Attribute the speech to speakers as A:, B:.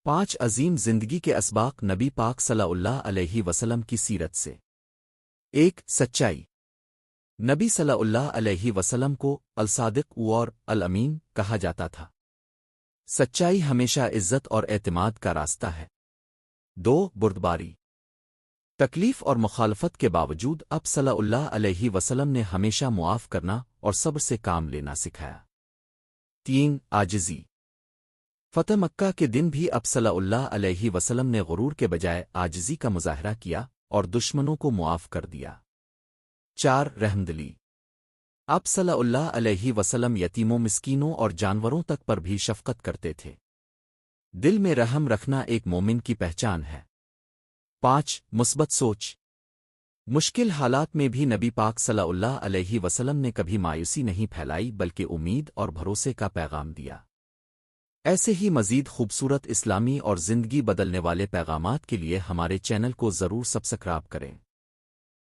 A: 5 عظیم زندگی کے اسباق نبی پاک صلی اللہ علیہ وسلم کی سیرت سے۔ 1 سچائی۔ نبی صلی اللہ علیہ وسلم کو الصادق اور الامین کہا جاتا تھا۔ سچائی ہمیشہ عزت اور اعتماد کا راستہ ہے۔ 2 بردباری۔ تکلیف اور مخالفت کے باوجود اب صلی اللہ علیہ وسلم نے ہمیشہ معاف کرنا اور صبر سے کام لینا سکھایا۔ 3 عاجزی۔ فتح مکہ کے دن بھی اب صلی اللہ علیہ وسلم نے غرور کے بجائے عاجزی کا مظاہرہ کیا اور دشمنوں کو معاف کر دیا۔ 4 رحمدلی۔ اب صلی اللہ علیہ وسلم یتیموں، مسکینوں اور جانوروں تک پر بھی شفقت کرتے تھے۔ دل میں رحم رکھنا ایک مومن کی پہچان ہے۔ 5 مثبت سوچ۔ مشکل حالات میں بھی نبی پاک صلی اللہ علیہ وسلم نے کبھی مایوسی نہیں پھیلائی بلکہ امید اور بھروسے کا پیغام دیا۔ ایسے ہی مزید خوبصورت اسلامی اور زندگی بدلنے والے پیغامات کے لیے ہمارے چینل کو ضرور سبسکرائب کریں۔